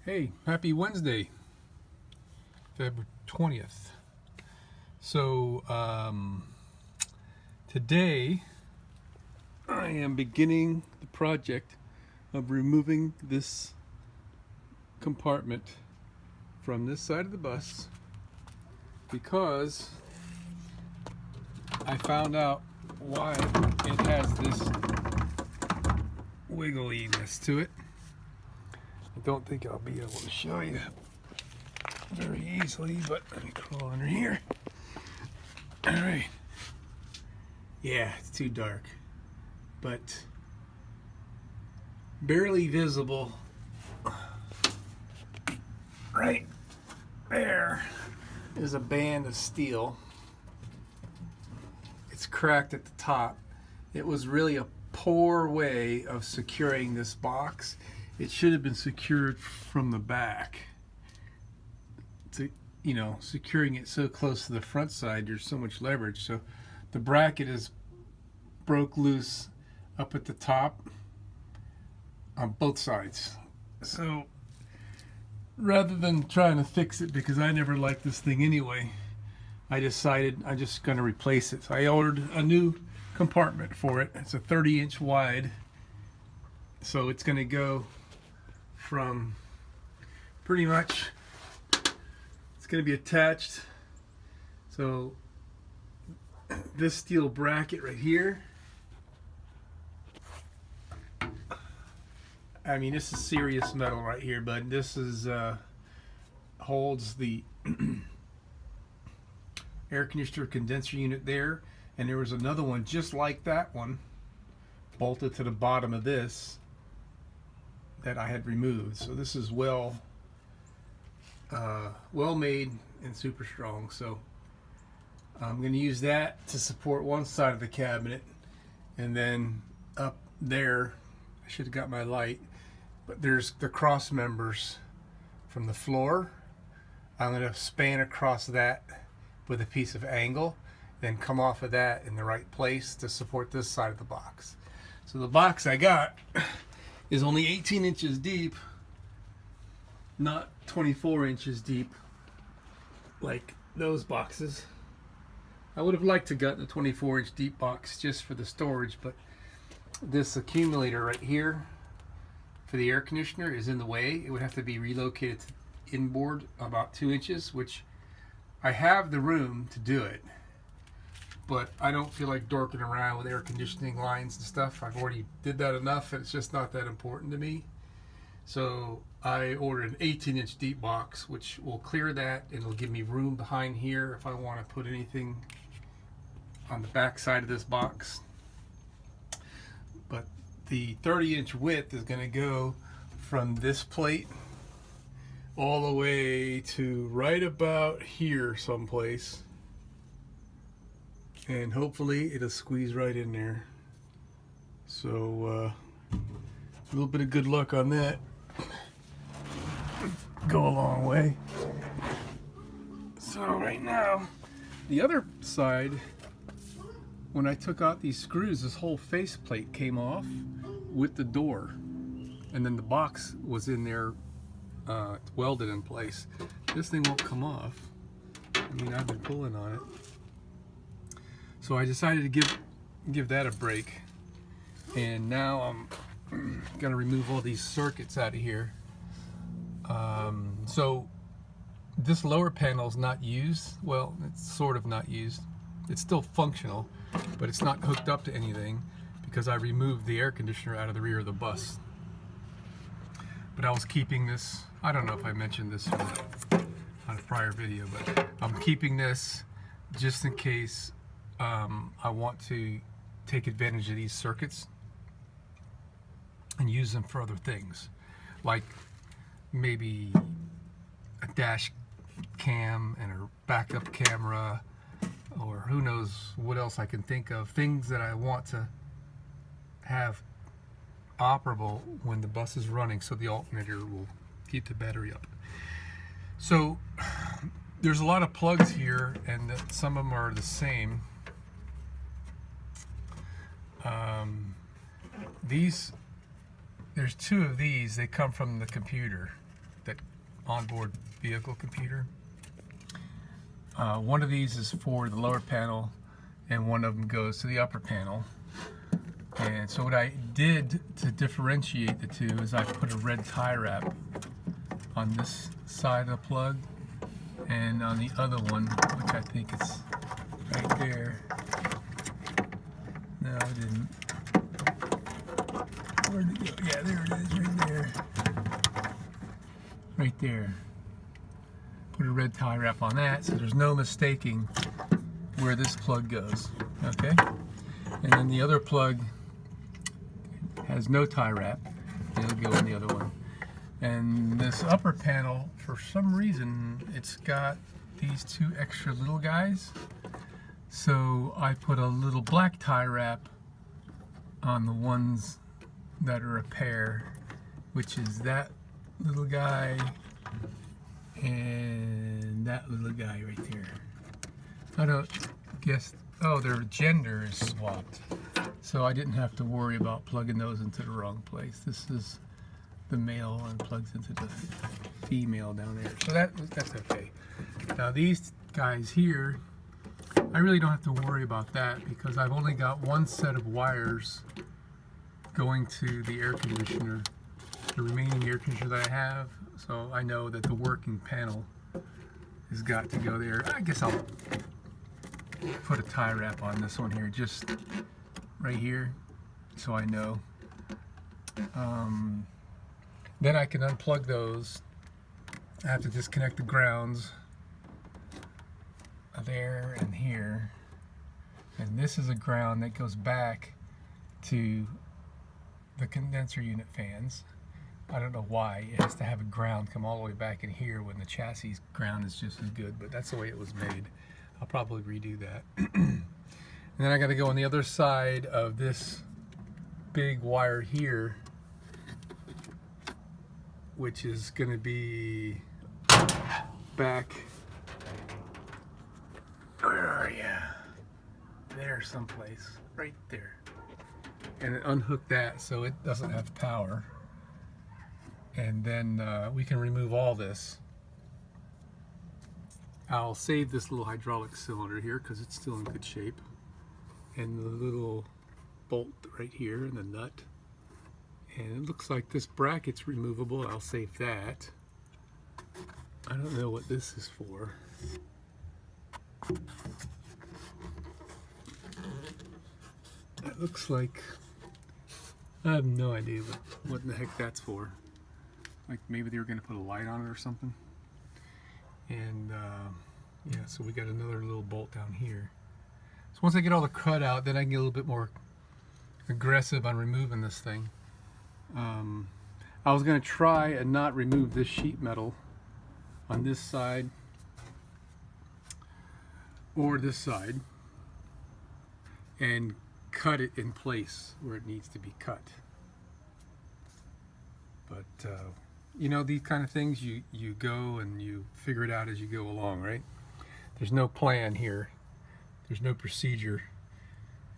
Hey, happy Wednesday, February 20th. So, today I am beginning the project of removing this compartment from this side of the bus because I found out why it has this wiggliness to it. I don't think I'll be able to show you very easily, but let me crawl under here. All right. Yeah, it's too dark, but barely visible. Right there is a band of steel. It's cracked at the top. It was really a poor way of securing this box. It should have been secured from the back. Securing it so close to the front side, there's so much leverage. So the bracket is broke loose up at the top on both sides. So rather than trying to fix it, because I never liked this thing anyway, I decided I'm just going to replace it. So I ordered a new compartment for it. It's a 30-inch wide. So it's going to go from pretty much, it's going to be attached. So this steel bracket right here, I mean, this is serious metal right here, but this is holds the air conditioner condenser unit there, and there was another one just like that one bolted to the bottom of this that I had removed. So this is well made and super strong. So I'm going to use that to support one side of the cabinet, and then up there, I should have got my light, but there's the cross members from the floor. I'm going to span across that with a piece of angle, then come off of that in the right place to support this side of the box. So the box I got is only 18 inches deep, not 24 inches deep like those boxes. I would have liked to gotten a 24-inch deep box just for the storage, but this accumulator right here for the air conditioner is in the way. It would have to be relocated to inboard about 2 inches, which I have the room to do it, but I don't feel like dorking around with air conditioning lines and stuff. I've already did that enough, and it's just not that important to me. So I ordered an 18-inch deep box, which will clear that, and it'll give me room behind here if I want to put anything on the back side of this box. But the 30-inch width is going to go from this plate all the way to right about here someplace, and hopefully it'll squeeze right in there. So a little bit of good luck on that go a long way. So right now, the other side, when I took out these screws, this whole faceplate came off with the door, and then the box was in there welded in place. This thing won't come off. I mean, I've been pulling on it. So I decided to give that a break, and now I'm gonna remove all these circuits out of here. So this lower panel is not used. Well, it's sort of not used. It's still functional, but it's not hooked up to anything because I removed the air conditioner out of the rear of the bus. But I was keeping this, I don't know if I mentioned this on a prior video, but I'm keeping this just in case I want to take advantage of these circuits and use them for other things, like maybe a dash cam and a backup camera, or who knows what else I can think of, things that I want to have operable when the bus is running, so the alternator will keep the battery up. So there's a lot of plugs here, and some of them are the same. There's two of these. They come from the computer, that onboard vehicle computer. One of these is for the lower panel, and one of them goes to the upper panel. And so what I did to differentiate the two is I put a red tie wrap on this side of the plug, and on the other one, which I think is right there. No, I didn't. Where'd it go? Yeah, there it is, right there. Right there. Put a red tie wrap on that, so there's no mistaking where this plug goes. Okay? And then the other plug has no tie wrap. It'll go in the other one. And this upper panel, for some reason, it's got these two extra little guys. So I put a little black tie wrap on the ones that are a pair, which is that little guy and that little guy right there. I don't guess, oh, their gender is swapped. So I didn't have to worry about plugging those into the wrong place. This is the male and plugs into the female down there. So that's okay. Now these guys here, I really don't have to worry about that because I've only got one set of wires going to the air conditioner, the remaining air conditioner that I have. So I know that the working panel has got to go there. I guess I'll put a tie wrap on this one here, just right here, so I know. Then I can unplug those. I have to disconnect the grounds there and here, and this is a ground that goes back to the condenser unit fans. I don't know why it has to have a ground come all the way back in here when the chassis ground is just as good, but that's the way it was made. I'll probably redo that. And then I got to go on the other side of this big wire here, which is going to be back. Where are you? There someplace, right there. And unhook that so it doesn't have power. And then we can remove all this. I'll save this little hydraulic cylinder here because it's still in good shape. And the little bolt right here and the nut. And it looks like this bracket's removable. I'll save that. I don't know what this is for. It looks like, I have no idea what in the heck that's for. Like maybe they were going to put a light on it or something. And yeah, so we got another little bolt down here. So once I get all the crud out, then I can get a little bit more aggressive on removing this thing. I was going to try and not remove this sheet metal on this side or this side and cut it in place where it needs to be cut. But you know, these kind of things, you go and you figure it out as you go along, right? There's no plan here. There's no procedure.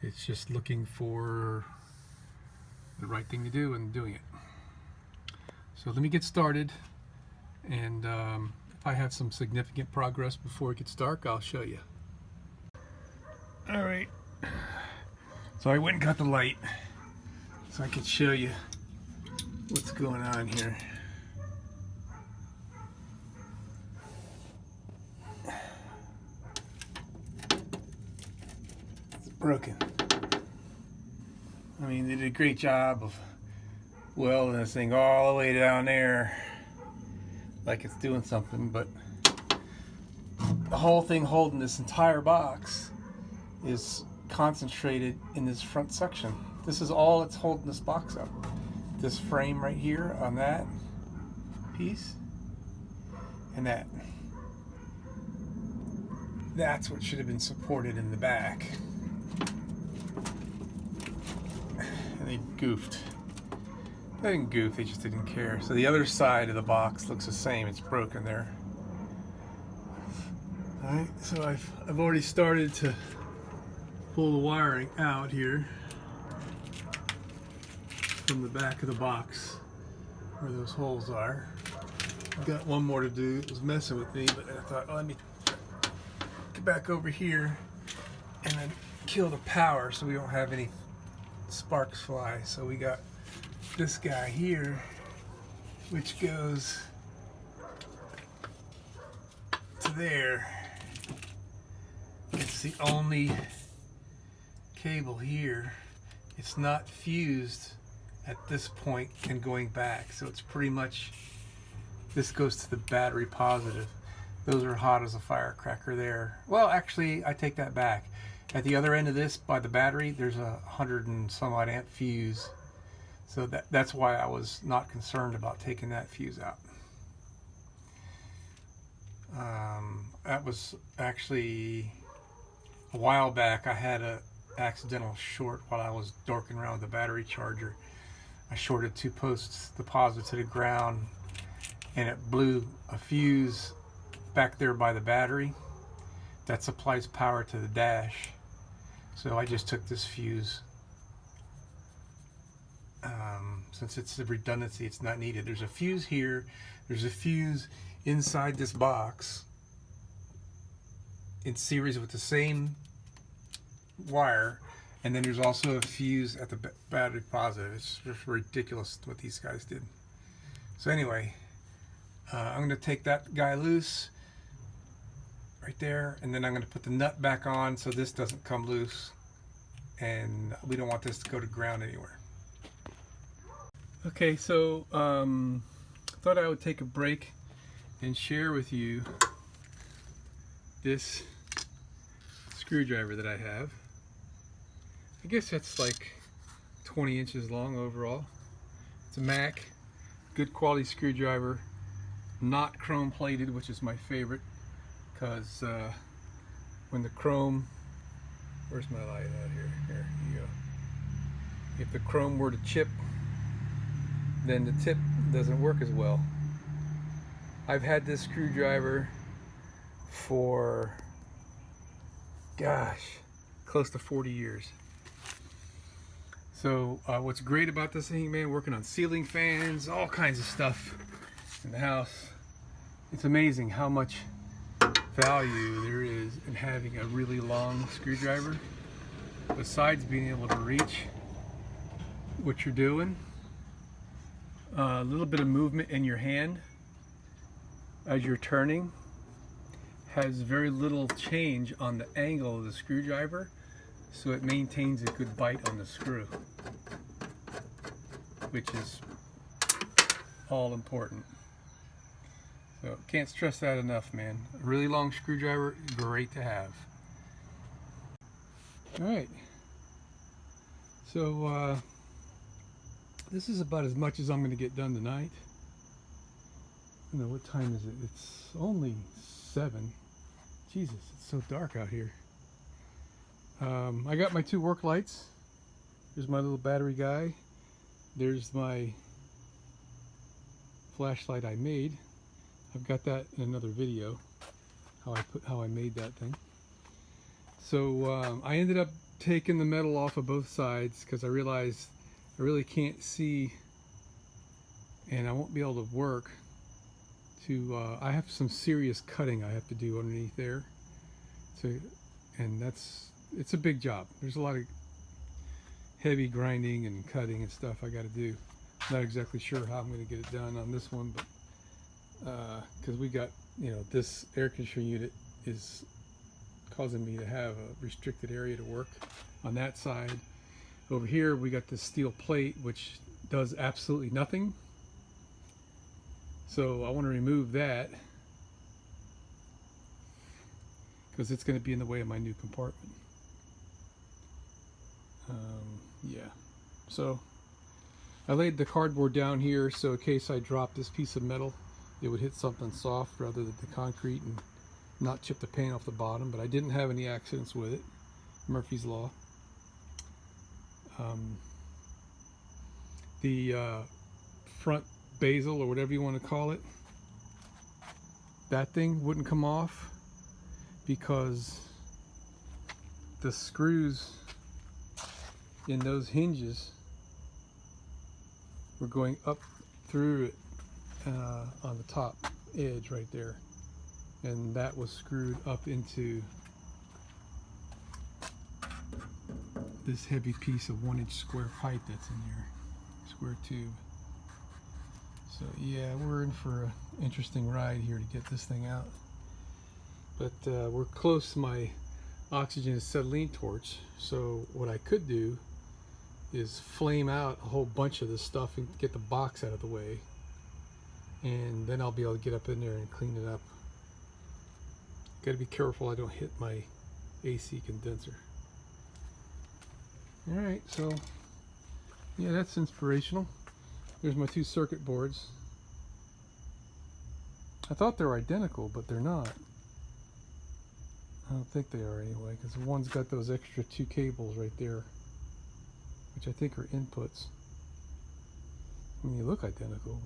It's just looking for the right thing to do and doing it. So let me get started, and if I have some significant progress before it gets dark, I'll show you. All right. So I went and got the light so I could show you what's going on here. It's broken. I mean, they did a great job of welding this thing all the way down there like it's doing something, but the whole thing holding this entire box is concentrated in this front section. This is all that's holding this box up. This frame right here on that piece and that. That's what should have been supported in the back. And they goofed. They didn't goof, they just didn't care. So the other side of the box looks the same. It's broken there. Alright, so I've already started to pull the wiring out here from the back of the box where those holes are. got one more to do. It was messing with me, but I thought, oh, let me get back over here and then kill the power so we don't have any sparks fly. So we got this guy here, which goes to there. It's the only cable here. It's not fused at this point and going back, so it's pretty much, this goes to the battery positive. Those are hot as a firecracker there. Well, actually, I take that back. At the other end of this, by the battery, there's a 100 and some odd amp fuse. So that's why I was not concerned about taking that fuse out. That was actually a while back. I had a accidental short while I was dorking around with the battery charger. I shorted 2 posts, the positive to the ground, and it blew a fuse back there by the battery that supplies power to the dash. So I just took this fuse. Since it's the redundancy, it's not needed. There's a fuse here, there's a fuse inside this box in series with the same wire, and then there's also a fuse at the battery positive. It's just ridiculous what these guys did. So anyway, I'm going to take that guy loose right there, and then I'm going to put the nut back on so this doesn't come loose, and we don't want this to go to ground anywhere. Okay, so thought I would take a break and share with you this screwdriver that I have. I guess that's like 20 inches long overall. It's a Mac, good quality screwdriver, not chrome plated, which is my favorite, because when the chrome, where's my light out here? Here you go. If the chrome were to chip, then the tip doesn't work as well. I've had this screwdriver for, gosh, close to 40 years. So what's great about this thing, man, working on ceiling fans, all kinds of stuff in the house, it's amazing how much value there is in having a really long screwdriver, besides being able to reach what you're doing. A little bit of movement in your hand as you're turning has very little change on the angle of the screwdriver, so it maintains a good bite on the screw, which is all important. So can't stress that enough, man. A really long screwdriver, great to have. Alright, so this is about as much as I'm going to get done tonight. I don't know, what time is it? It's only 7. Jesus, it's so dark out here. I got my 2 work lights. There's my little battery guy. There's my flashlight I made. I've got that in another video, how I made that thing. So I ended up taking the metal off of both sides because I realized I really can't see, and I won't be able to work. I have some serious cutting I have to do underneath there. So, and it's a big job. There's a lot of heavy grinding and cutting and stuff I got to do. Not exactly sure how I'm going to get it done on this one, but because we got, this air conditioning unit is causing me to have a restricted area to work on that side. Over here we got this steel plate which does absolutely nothing, so I want to remove that because it's going to be in the way of my new compartment. Yeah, so I laid the cardboard down here so in case I drop this piece of metal it would hit something soft rather than the concrete and not chip the paint off the bottom, but I didn't have any accidents with it. Murphy's Law. The front bezel, or whatever you want to call it, that thing wouldn't come off because the screws in those hinges were going up through it on the top edge right there, and that was screwed up into this heavy piece of 1-inch square pipe that's in there, square tube. So yeah, we're in for an interesting ride here to get this thing out. But we're close to my oxygen acetylene torch, so what I could do is flame out a whole bunch of this stuff and get the box out of the way, and then I'll be able to get up in there and clean it up. Gotta be careful I don't hit my AC condenser. Alright, so yeah, that's inspirational. There's my 2 circuit boards. I thought they were identical, but they're not. I don't think they are anyway, because one's got those extra 2 cables right there, which I think are inputs. I mean, they look identical,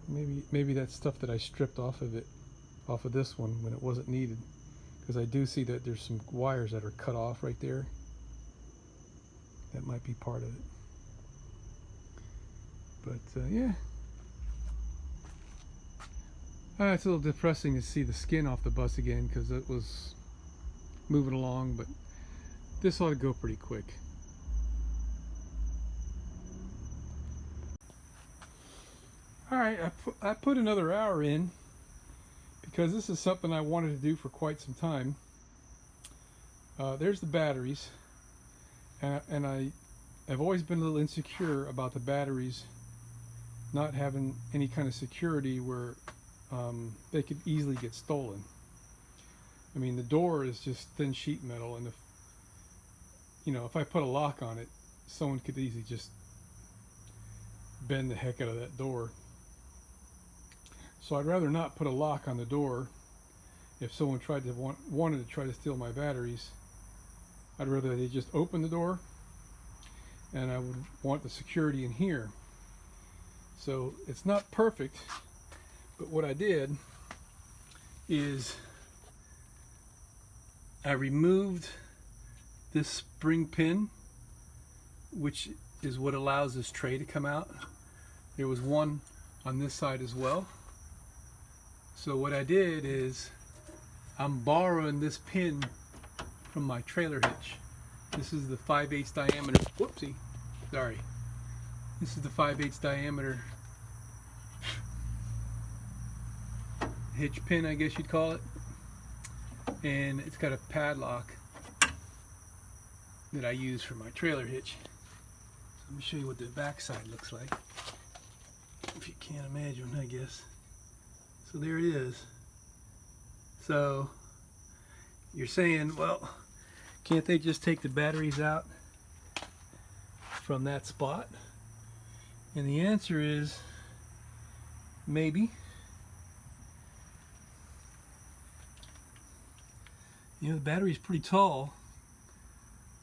but maybe that's stuff that I stripped off of this one when it wasn't needed, because I do see that there's some wires that are cut off right there. That might be part of it. But yeah. It's a little depressing to see the skin off the bus again, because it was moving along, but this ought to go pretty quick. Alright, I put another hour in because this is something I wanted to do for quite some time. There's the batteries, and I've always been a little insecure about the batteries not having any kind of security where they could easily get stolen. I mean, the door is just thin sheet metal, and if I put a lock on it, someone could easily just bend the heck out of that door. So I'd rather not put a lock on the door. If someone wanted to try to steal my batteries, I'd rather they just open the door, and I would want the security in here. So it's not perfect, but what I did is I removed this spring pin, which is what allows this tray to come out. There was one on this side as well. So what I did is I'm borrowing this pin from my trailer hitch. This is the 5/8 diameter, whoopsie, sorry. This is the 5/8 diameter hitch pin, I guess you'd call it. And it's got a padlock that I use for my trailer hitch. So let me show you what the back side looks like, if you can't imagine, I guess. So there it is. So you're saying, well, can't they just take the batteries out from that spot? And the answer is maybe. The battery's pretty tall,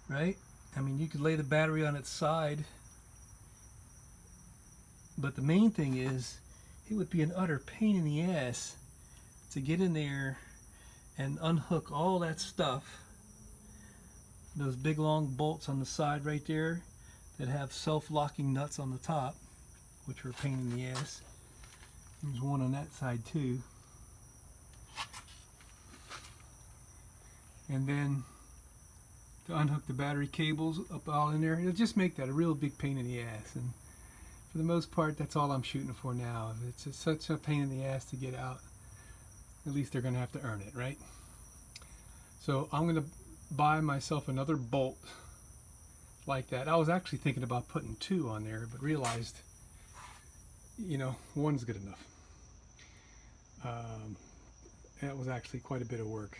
right? I mean, you could lay the battery on its side, but the main thing is it would be an utter pain in the ass to get in there and unhook all that stuff. Those big long bolts on the side right there that have self-locking nuts on the top, which are a pain in the ass. There's one on that side too. And then to unhook the battery cables up all in there, it'll just make that a real big pain in the ass. And for the most part, that's all I'm shooting for now. If it's just such a pain in the ass to get out, at least they're going to have to earn it, right? So I'm going to buy myself another bolt like that. I was actually thinking about putting 2 on there, but realized, one's good enough. That was actually quite a bit of work,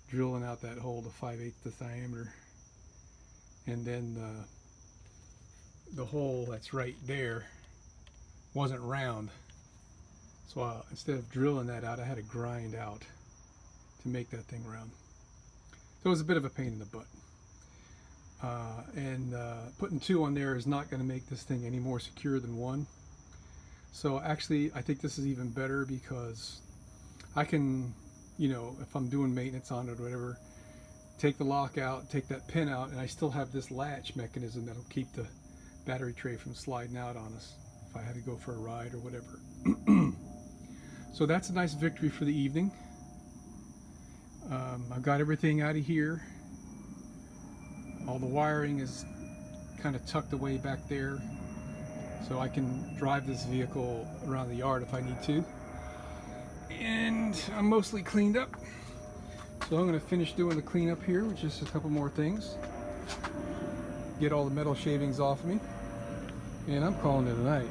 drilling out that hole to 5/8 diameter, and then the hole that's right there wasn't round, so instead of drilling that out, I had to grind out to make that thing round. So it was a bit of a pain in the butt, and putting 2 on there is not going to make this thing any more secure than 1. So actually I think this is even better, because I can, if I'm doing maintenance on it or whatever, take the lock out, take that pin out, and I still have this latch mechanism that'll keep the battery tray from sliding out on us if I had to go for a ride or whatever. So that's a nice victory for the evening. I've got everything out of here. All the wiring is kind of tucked away back there, so I can drive this vehicle around the yard if I need to. And I'm mostly cleaned up, so I'm going to finish doing the cleanup here with just a couple more things. Get all the metal shavings off me, and I'm calling it a night.